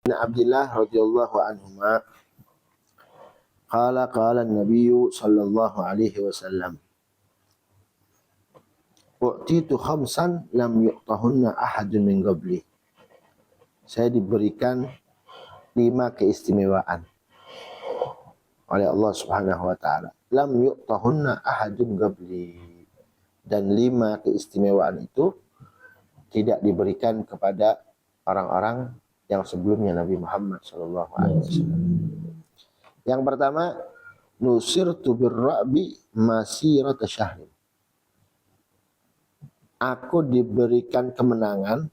bin Abdullah radhiyallahu anhuma qala an-nabiy sallallahu alaihi wasallam u'titu khamsan lam yu'tahunna ahadun min qabli. Saya diberikan 5 keistimewaan oleh Allah Subhanahu wa taala. Lam yu'tahunna ahadun qabli. Dan 5 keistimewaan itu tidak diberikan kepada orang-orang yang sebelumnya Nabi Muhammad sallallahu alaihi wasallam. Yang pertama, nusirtu birra'bi masirata syahrin. Aku diberikan kemenangan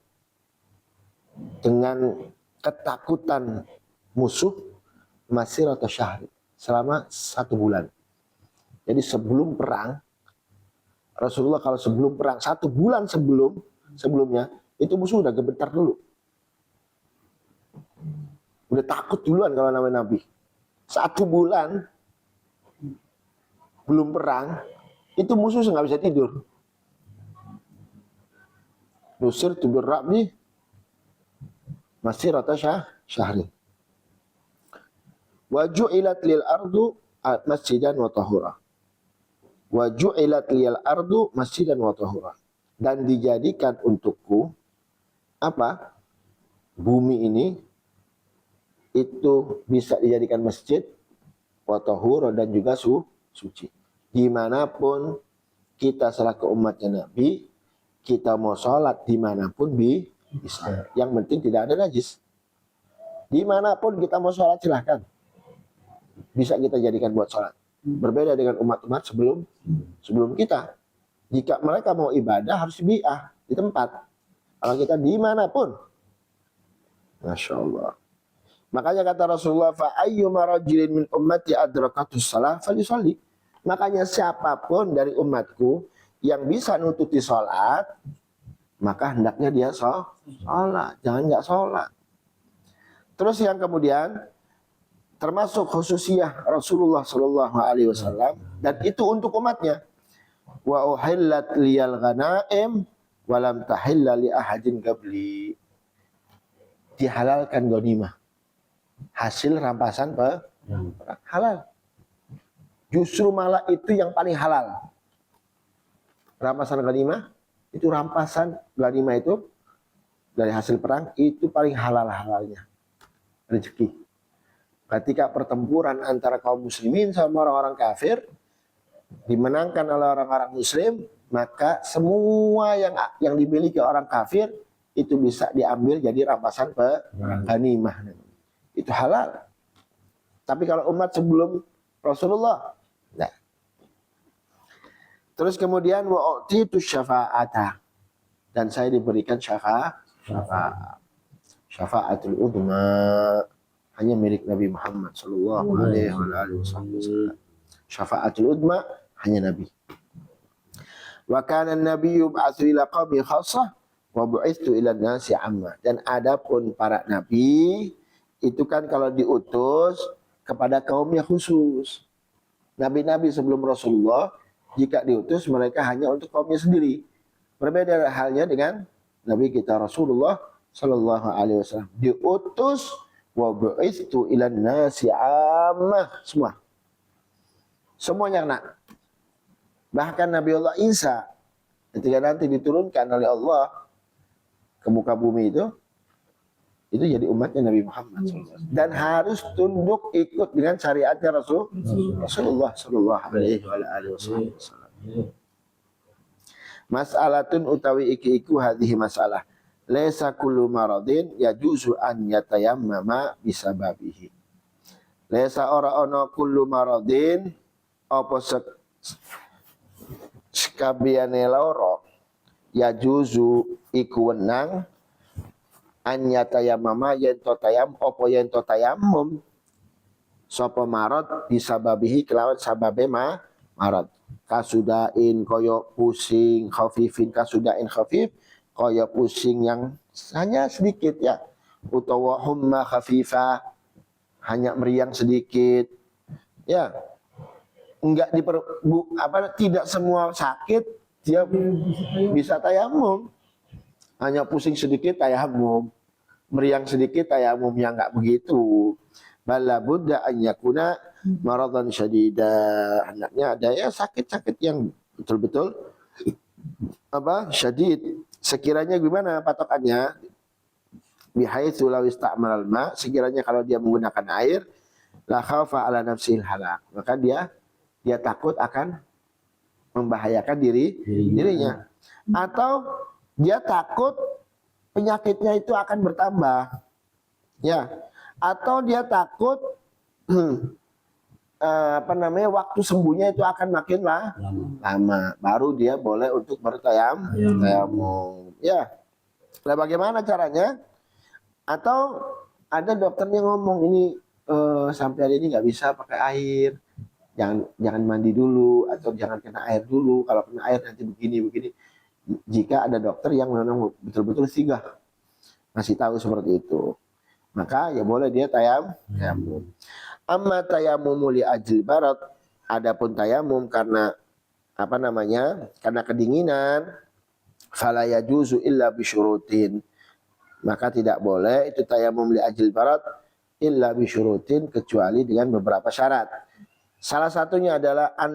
dengan ketakutan musuh masirata syahrin selama 1 bulan. Jadi sebelum perang, Rasulullah kalau sebelum perang 1 bulan sebelumnya itu musuh udah gemetar dulu, udah takut duluan kalau namanya Nabi. 1 bulan belum perang itu musuh nggak bisa tidur. Nusirtu birra'bi masirata syahrin wa ju'ilat lil ardu masjidan wa tahura. Wa ju'ilat lil ardu masjidan wa tahura. Dan dijadikan untukku apa? Bumi ini itu bisa dijadikan masjid wa tahura dan juga suci. Dimanapun kita selaku umatnya Nabi, kita mau sholat dimanapun bisa. Yang penting tidak ada najis. Dimanapun kita mau sholat silahkan, bisa kita jadikan buat sholat. Berbeda dengan umat-umat sebelum kita. Jika mereka mau ibadah harus bi'ah di tempat. Kalau kita dimanapun, Masya Allah. Makanya kata Rasulullah, fa ayyuma rajulin min ummati adrakatus shalah falyusalli. Makanya siapapun dari umatku yang bisa nututi sholat, maka hendaknya dia sholat, jangan nggak sholat. Terus yang kemudian termasuk khususiyah Rasulullah Shallallahu Alaihi Wasallam, dan itu untuk umatnya. Wa uhillat liyal ghanaim walam tahilla li ahadin qabli. Dihalalkan ghanimah, hasil rampasan perang, halal. Justru malah itu yang paling halal. Rampasan ghanimah itu, rampasan ghanimah itu dari hasil perang itu paling halal-halalnya rezeki. Ketika pertempuran antara kaum muslimin sama orang-orang kafir dimenangkan oleh orang-orang muslim, maka semua yang dimiliki orang kafir itu bisa diambil jadi rampasan ghanimah. Itu halal. Tapi kalau umat sebelum Rasulullah, nah. Terus kemudian wa'utitu syafa'ata, dan saya diberikan syafa'atul udma, hanya milik Nabi Muhammad sallallahu alaihi wasallam. Syafa'atul udma hanya Nabi. Wa kana an-nabiyyu ba'atsu ila qaumi khassah wa bu'itsu ila an-nasi 'amma. Dan adapun para nabi itu kan kalau diutus kepada kaumnya khusus. Nabi-nabi sebelum Rasulullah jika diutus mereka hanya untuk kaumnya sendiri. Berbeda halnya dengan Nabi kita Rasulullah sallallahu alaihi wasallam, diutus wa bu'itsu ilan nasi 'ammah, semuanya kena. Bahkan Nabi Allah Isa ketika nanti diturunkan oleh Allah ke muka bumi itu jadi umatnya Nabi Muhammad SAW. Dan harus tunduk ikut dengan syariatnya Rasulullah sallallahu alaihi wasallam. Mas'alatun utawi iku hadhihi masalah. Laisa kullu maradin yajuzu an yatayammama bisababihi. Laisa ora ana kullu maradin apa sekabiane lara yajuzu iku wenang an yatayammama yen to tayammum sapa marad bisababihi kelawan sababe marad. Kasudain koyo pusing, khafifin kasudain khafif koyo pusing yang hanya sedikit ya, utawa humma khafifah hanya meriang sedikit ya, enggak tidak semua sakit dia bisa tayamum, hanya pusing sedikit tayamum, meriang sedikit tayamum, yang enggak begitu. Bala budda an yakuna maradan syadida. Anaknya ada ya sakit-sakit yang betul-betul apa? Syadid. Sekiranya gimana patokannya? Bihaitsu law ista'mal ma, sekiranya kalau dia menggunakan air, la khaufa ala nafsil halak. Maka dia takut akan membahayakan dirinya. Atau dia takut penyakitnya itu akan bertambah. Ya. Atau dia takut waktu sembuhnya itu akan makin lama. Baru dia boleh untuk bertayamum. Ya. Nah, bagaimana caranya? Atau ada dokternya ngomong ini sampai hari ini nggak bisa pakai air, jangan mandi dulu atau jangan kena air dulu. Kalau kena air nanti begini. Jika ada dokter yang memang betul-betul singgah masih tahu seperti itu, maka ya boleh dia tayamum. Amma tayamumu li ajli barat, adapun tayamum karena karena kedinginan, fala yajuzu illa bisyurutin, maka tidak boleh itu tayamum li ajil barat illa bisyurutin, kecuali dengan beberapa syarat. Salah satunya adalah an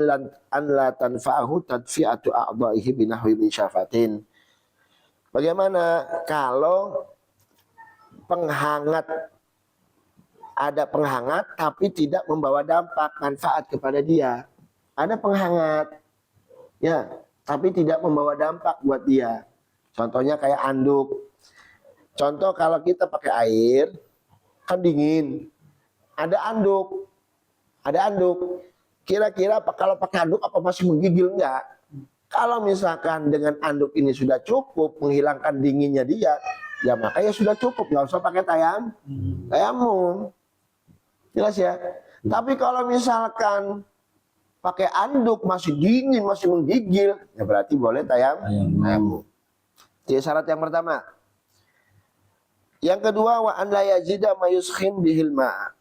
la tanfa'ahu tadfi'atu a'dha'ihi binahwi min syafatin. Bagaimana kalau ada penghangat tapi tidak membawa dampak manfaat kepada dia. Ada penghangat ya, tapi tidak membawa dampak buat dia. Contohnya kayak anduk. Contoh kalau kita pakai air kan dingin, ada anduk. Kira-kira kalau pakai anduk apa masih menggigil enggak? Kalau misalkan dengan anduk ini sudah cukup menghilangkan dinginnya dia, ya maka ya sudah cukup, nggak usah pakai tayamum. Jelas ya? Tapi kalau misalkan pakai anduk masih dingin, masih menggigil, ya berarti boleh tayamum. Jadi syarat yang pertama. Yang kedua, wa an la yazida ma yuskhin bihil ma'.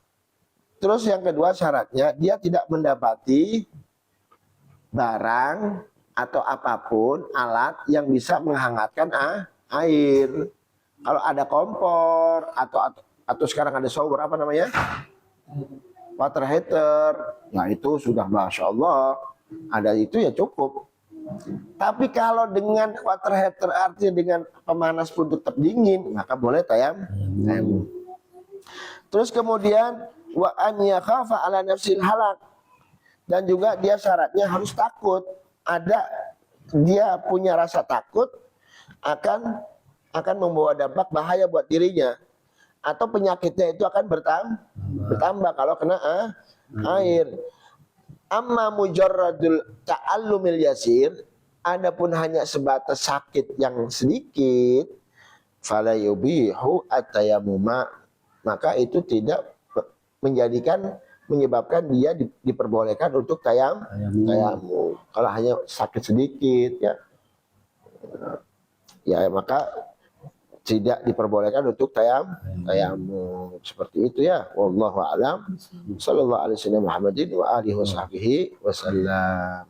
Terus yang kedua syaratnya, dia tidak mendapati barang atau apapun alat yang bisa menghangatkan air. Kalau ada kompor atau sekarang ada shower, apa namanya? Water heater. Ya itu sudah Masya Allah. Ada itu ya cukup. Tapi kalau dengan water heater artinya dengan pemanas pun tetap dingin, maka boleh tayamum. Terus kemudian wa an yakhafa ala nafsil halak, dan juga dia syaratnya harus takut. Dia punya rasa takut akan membawa dampak bahaya buat dirinya, atau penyakitnya itu akan bertambah kalau kena air. Amma mujarradul ta'allumil yasir, adapun hanya sebatas sakit yang sedikit, fala yubihu at-tayammuma, maka itu tidak menyebabkan dia diperbolehkan untuk tayamum. Kalau hanya sakit sedikit ya maka tidak diperbolehkan untuk tayamum. Seperti itu ya. Wallahu a'lam. Sallallahu alaihi wasallam Muhammadin wa alihi wa sahbihi wasallam.